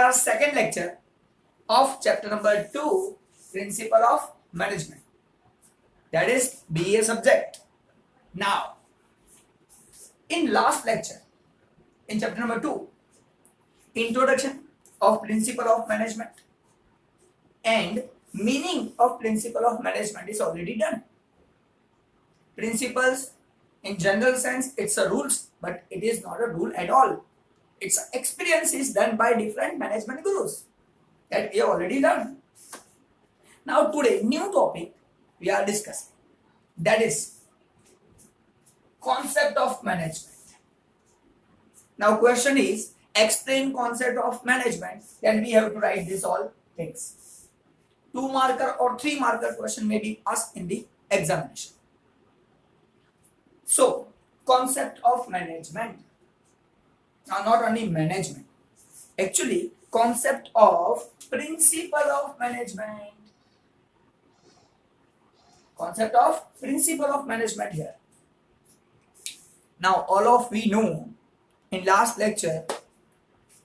our second lecture of chapter number 2, Principle of Management. That is BA subject. Now, in last lecture, in chapter number 2, Introduction of Principle of Management and meaning of Principle of Management is already done. Principles, in general sense, it's a rules, but it is not a rule at all. Its experience is done by different management gurus that we have already learned. Now today, new topic we are discussing, that is concept of management. Now question is, explain concept of management, then we have to write this all things. 2 marker or 3 marker question may be asked in the examination. So, concept of management. Now, not only management, actually, concept of principle of management. Concept of principle of management here. Now, all of we know in last lecture,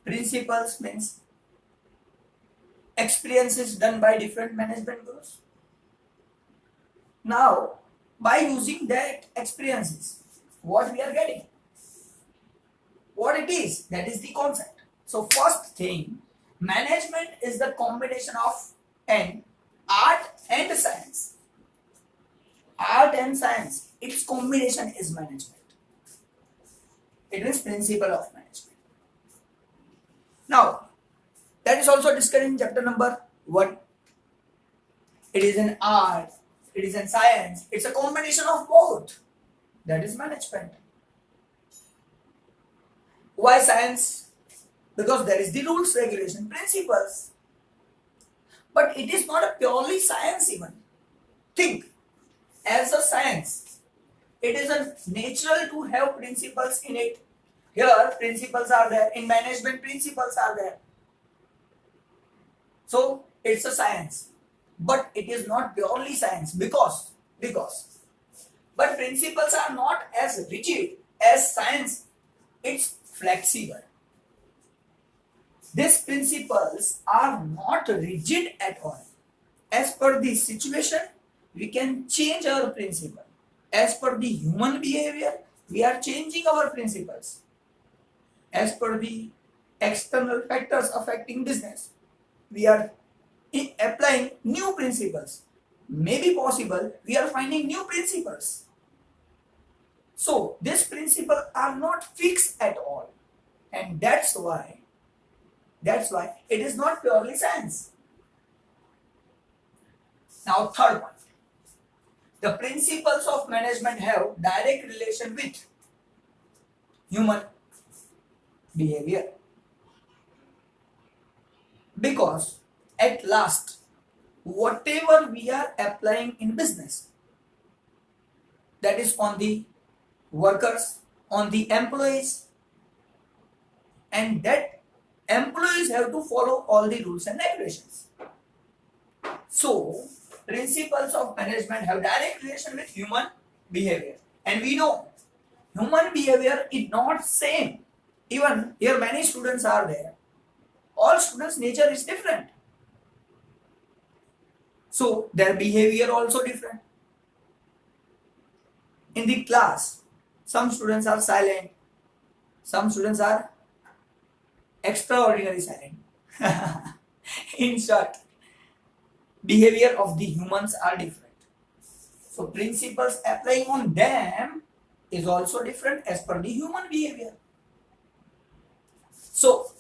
principles means experiences done by different management groups. Now, by using that experiences, what we are getting? What it is, that is the concept. So first thing, management is the combination of an art and science. Art and science, its combination is management. It is principle of management. Now, that is also discussed in chapter number 1. It is an art, it is in science, it's a combination of both. That is management. Why science? Because there is the rules, regulation, principles. But it is not a purely science even. Think, as a science, it is a natural to have principles in it. Here, principles are there. In management, principles are there. So, it's a science. But it is not purely science because but principles are not as rigid as science. It's flexible. These principles are not rigid at all. As per the situation, we can change our principle. As per the human behavior, we are changing our principles. As per the external factors affecting business, we are applying new principles. Maybe possible, we are finding new principles. So, these principles are not fixed at all. And that's why it is not purely science. Now, third one. The principles of management have direct relation with human behavior. Because at last, whatever we are applying in business, that is on the workers, on the employees, and that employees have to follow all the rules and regulations. So, principles of management have direct relation with human behavior. And we know human behavior is not same. Even here many students are there. All students' nature is different. So, their behavior also different. In the class, some students are silent. Some students are extraordinary silent. In short, behavior of the humans are different. So, principles applying on them is also different as per the human behavior. So,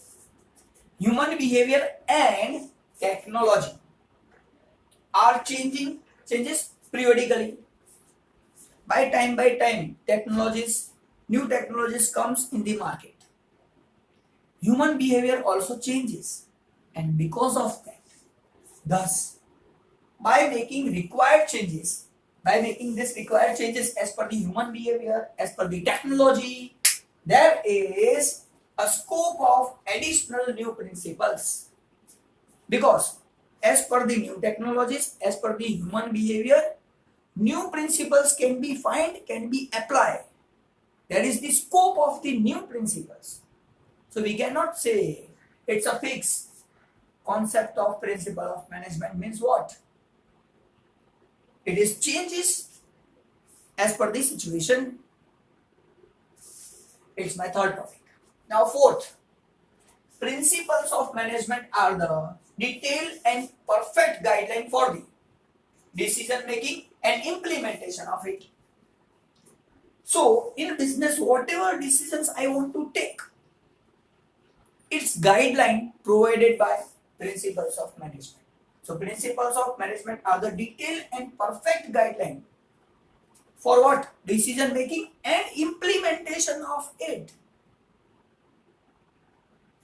human behavior and technology are changes periodically. By time, new technologies comes in the market. Human behavior also changes, and because of that, thus, by making these required changes as per the human behavior, as per the technology, there is a scope of additional new principles. Because as per the new technologies, as per the human behavior, new principles can be applied. That is the scope of the new principles. So we cannot say it's a fix. concept of principle of management means what? It is changes as per the situation. It's my third topic. Now fourth, principles of management are the detailed and perfect guideline for the decision making and implementation of it. So in business, whatever decisions I want to take, it's guideline provided by principles of management. So principles of management are the detailed and perfect guideline for what? Decision making and implementation of it.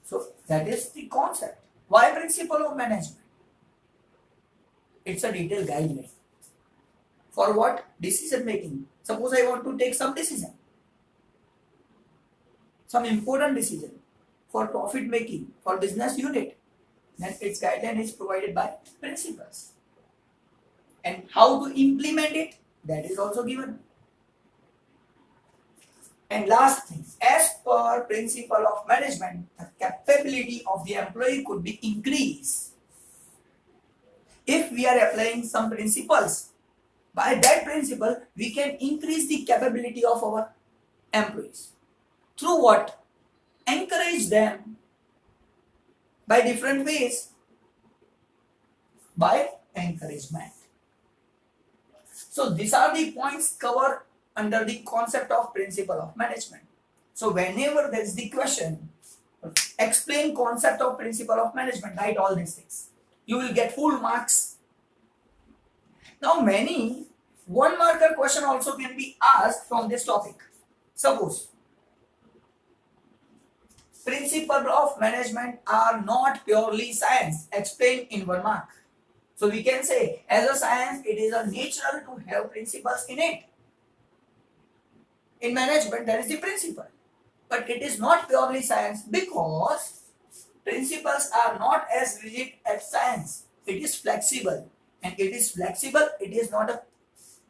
So that is the concept. Why principle of management? It's a detailed guideline. For what? Decision making. Suppose I want to take some decision, some important decision for profit making, for business unit, then its guideline is provided by principles. And how to implement it, that is also given. And last thing, as per principle of management, the capability of the employee could be increased if we are applying some principles. By that principle, we can increase the capability of our employees. Through what? Encourage them by different ways. By encouragement. So these are the points covered under the concept of principle of management. So whenever there is the question, explain concept of principle of management, write all these things. You will get full marks. Now many one marker question also can be asked from this topic. Suppose principles of management are not purely science. Explain in 1 mark. So we can say as a science it is a natural to have principles in it. In management there is the principle, but it is not purely science because principles are not as rigid as science. It is flexible, and it is flexible. It is not a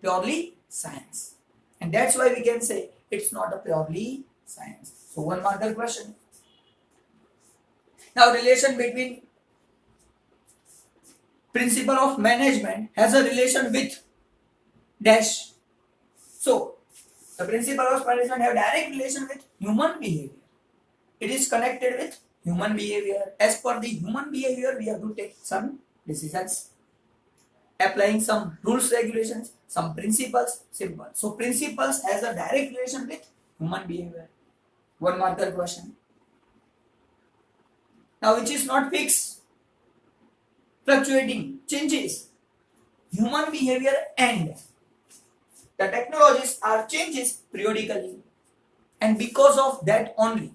purely science, and that's why we can say it's not a purely science. So 1 marker question. Now relation between principle of management has a relation with dash. So the principle of management have direct relation with human behavior. It is connected with human behavior. As per the human behavior, we have to take some decisions, applying some rules, regulations, some principles, simple. So principles has a direct relation with human behavior. 1 marker question. Now which is not fixed, fluctuating, changes. Human behavior and the technologies are changes periodically, and because of that only,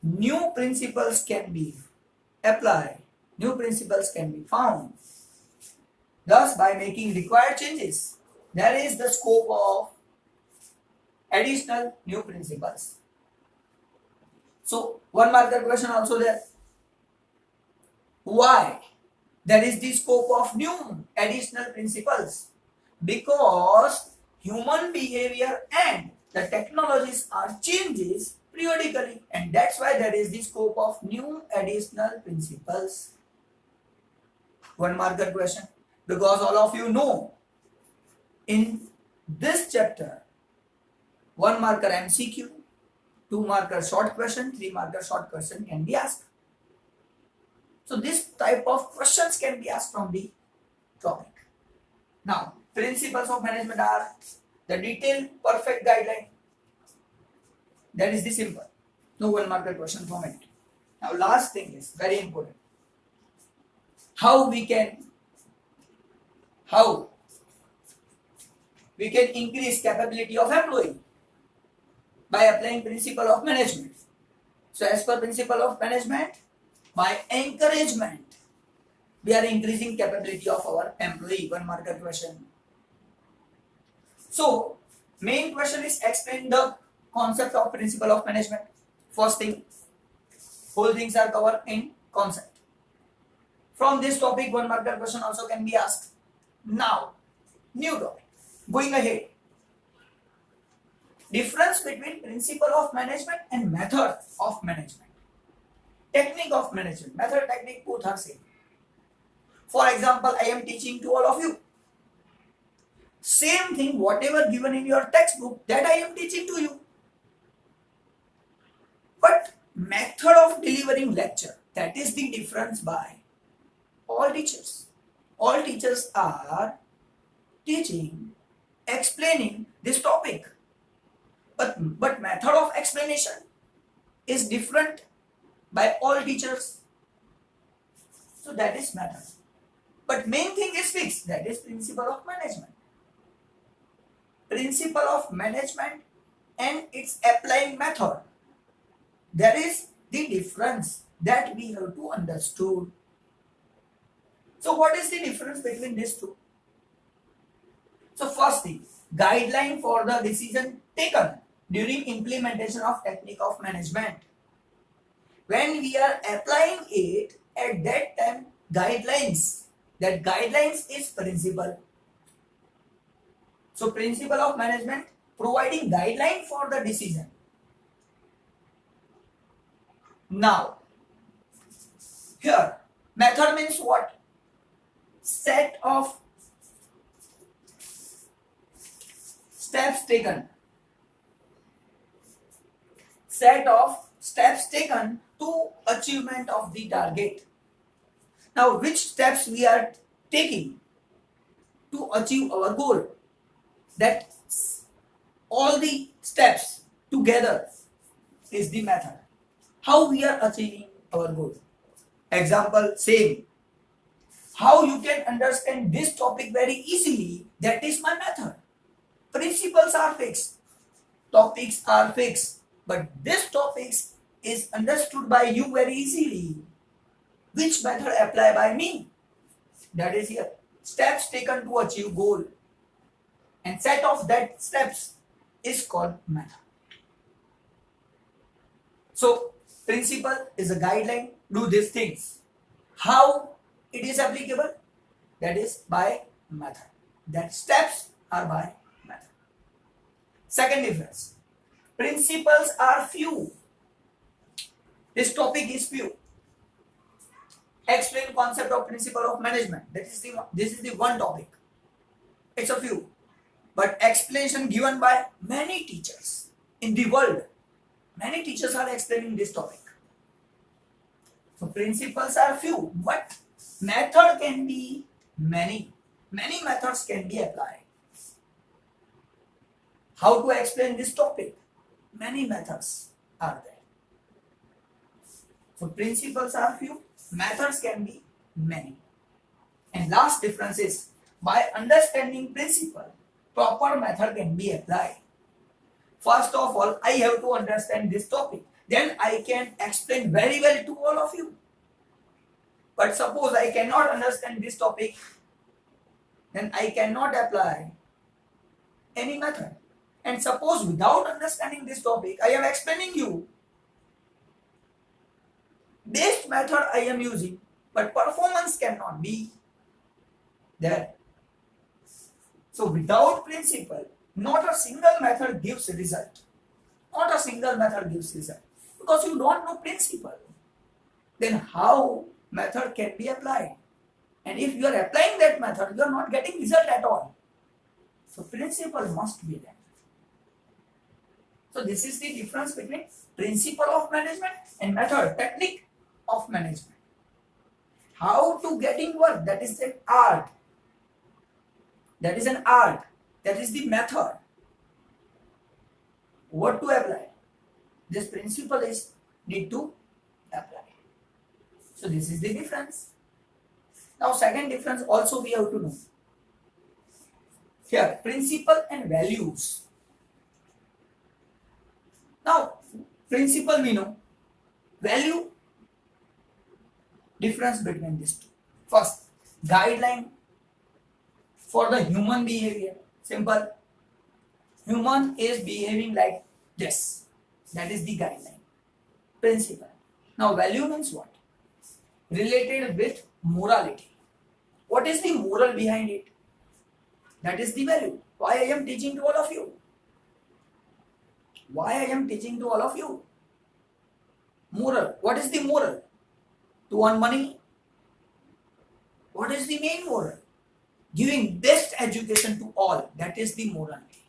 new principles can be applied, new principles can be found. Thus, by making required changes, there is the scope of additional new principles. So 1 marker question also there. Why there is the scope of new additional principles? Because human behavior and the technologies are changes periodically, and that's why there is the scope of new additional principles. 1 marker question, because all of you know in this chapter 1 marker MCQ, 2 marker short question, 3 marker short question can be asked. So this type of questions can be asked from the topic. Now principles of management are the detailed perfect guideline. That is the simple. No 1 marker question from it. Now last thing is very important. How we can increase capability of employee by applying principle of management. So as per principle of management, by encouragement, we are increasing capability of our employee. 1 marker question. So main question is explain the concept of principle of management. First thing, whole things are covered in concept. From this topic 1 marker question also can be asked. Now new topic, going ahead. Difference between principle of management and method of management. technique of management. Method, technique, both are same. For example, I am teaching to all of you. Same thing, whatever given in your textbook, that I am teaching to you. But method of delivering lecture, that is the difference by all teachers. All teachers are teaching, explaining this topic. But method of explanation is different by all teachers. So that is method. But main thing is fixed, that is principle of management. Principle of management and its applying method. There is the difference that we have to understood. So what is the difference between these two? So first thing, guideline for the decision taken during implementation of technique of management. When we are applying it, at that time guidelines, that guidelines is principle. So principle of management providing guideline for the decision. Now, here method means what? Set of steps taken. Set of steps taken to achievement of the target. Now, which steps we are taking to achieve our goal? That all the steps together is the method. How we are achieving our goal. Example, same. How you can understand this topic very easily, that is my method. Principles are fixed. Topics are fixed. But this topics is understood by you very easily. Which method apply by me? That is here. Steps taken to achieve goal. And set of that steps is called method. So, principle is a guideline, do these things. How it is applicable? That is by method. That steps are by method. Second difference. Principles are few. This topic is few. Explain concept of principle of management. This is the one topic. It's a few. But explanation given by many teachers in the world. Many teachers are explaining this topic. So principles are few, but method can be many. Many methods can be applied. How to explain this topic? Many methods are there. So principles are few, methods can be many. And last difference is, by understanding principle, proper method can be applied. First of all, I have to understand this topic. Then I can explain very well to all of you. But suppose I cannot understand this topic, then I cannot apply any method. And suppose without understanding this topic, I am explaining you. Best method I am using, but performance cannot be there. So without principle, not a single method gives result. Not a single method gives result. Because you don't know principle. Then how method can be applied? And if you are applying that method, you are not getting result at all. So principle must be there. So this is the difference between principle of management and method, technique of management. How to getting work, that is an art. That is an art. That is the method. What to apply? This principle is need to apply. So this is the difference. Now second difference also we have to know. Here, principle and values. Now, principle we know. Value, difference between these two. First, guideline for the human behavior. Simple. Human is behaving like this. That is the guideline. Principle. Now, value means what? Related with morality. What is the moral behind it? That is the value. Why I am teaching to all of you? Why I am teaching to all of you? Moral. What is the moral? To earn money. What is the main moral? Giving best education to all. That is the morality.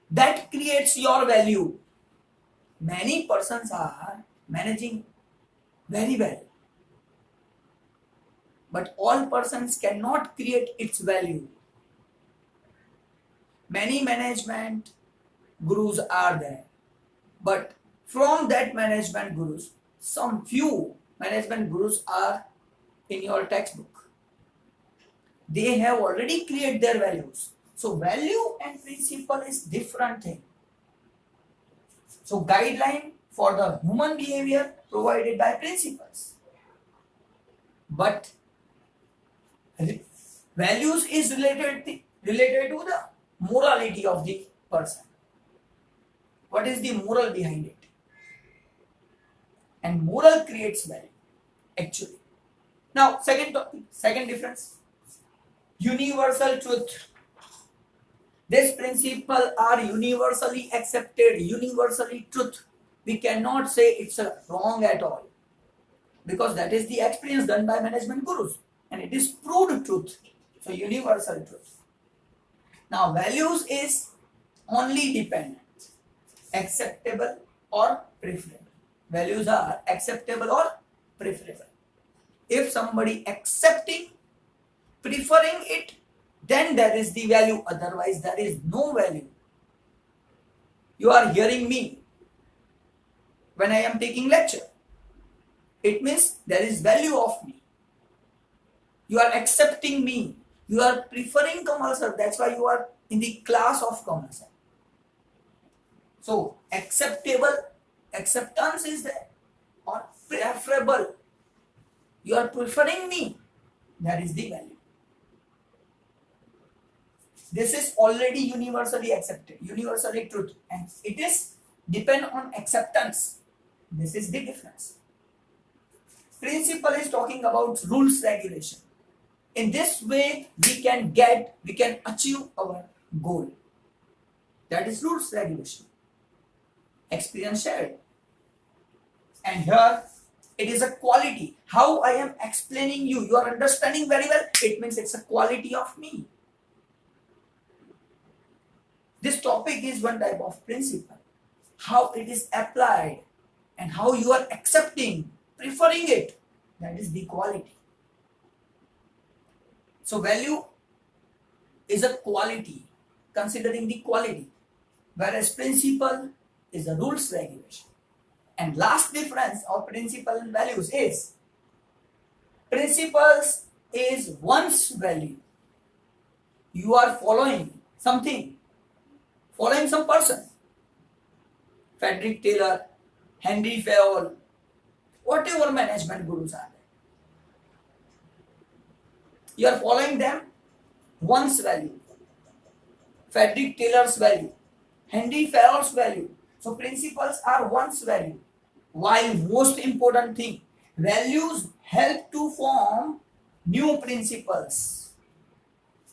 That creates your value. Many persons are managing very well, but all persons cannot create its value. Many management gurus are there, but from that management gurus, some few management gurus are in your textbook. They have already created their values. So value and principle is different thing. So guideline for the human behavior provided by principles. But values is related to the morality of the person. What is the moral behind it? And moral creates value, actually. Now, second topic, second difference. Universal truth. These principles are universally accepted, universally truth. We cannot say it's wrong at all, because that is the experience done by management gurus, and it is proved truth. So universal truth. Now values is only dependent, acceptable or preferable. Values are acceptable or preferable. If somebody accepting, preferring it, then there is the value, otherwise there is no value. You are hearing me when I am taking lecture. It means there is value of me. You are accepting me. You are preferring Kamal sir. That's why you are in the class of Kamal sir. So acceptable, acceptance is there, or preferable. You are preferring me. That is the value. This is already universally accepted, universally truth, and it is depend on acceptance. This is the difference. Principle is talking about rules, regulation. In this way, we can achieve our goal. That is rules, regulation. Experience shared. And here, it is a quality. How I am explaining you, you are understanding very well. It means it's a quality of me. This topic is one type of principle. How it is applied and how you are accepting, preferring it, that is the quality. So value is a quality, considering the quality, whereas principle is a rules, regulation. And last difference of principle and values is principles is one's value. You are following something, following some person. Frederick Taylor, Henry Fayol, whatever management gurus are there. You are following them, one's value. Frederick Taylor's value, Henry Fayol's value. So principles are one's value. While most important thing, values help to form new principles.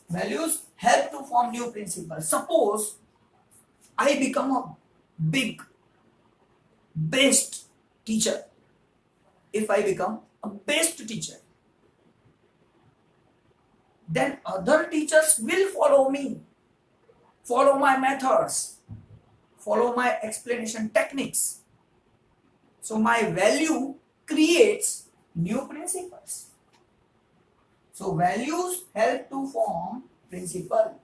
Values help to form new principles. Suppose I become a big, best teacher. If I become a best teacher, then other teachers will follow me, follow my methods, follow my explanation techniques. So my value creates new principles. So values help to form principle.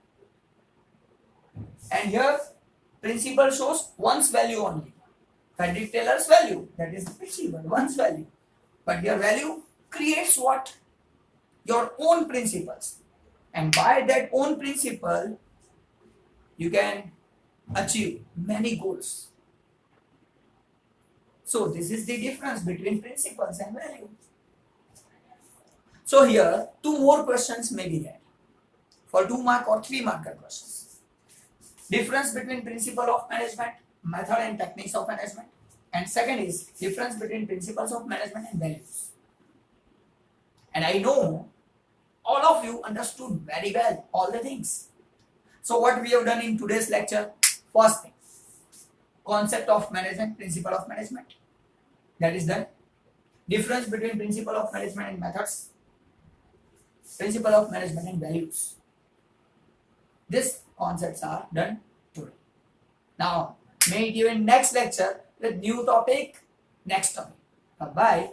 And here principle shows one's value only. Frederick Taylor's value, that is the principle, one's value. But your value creates what? Your own principles. And by that own principle, you can achieve many goals. So this is the difference between principles and value. So here, two more questions may be there for 2 mark or 3 marker questions. Difference between principle of management, method and techniques of management. And second is difference between principles of management and values. And I know all of you understood very well all the things. So what we have done in today's lecture, first thing, concept of management, principle of management. That is the difference between principle of management and methods, principle of management and values. These concepts are done today. Now, meet you in next lecture with new topic, next topic. Bye bye.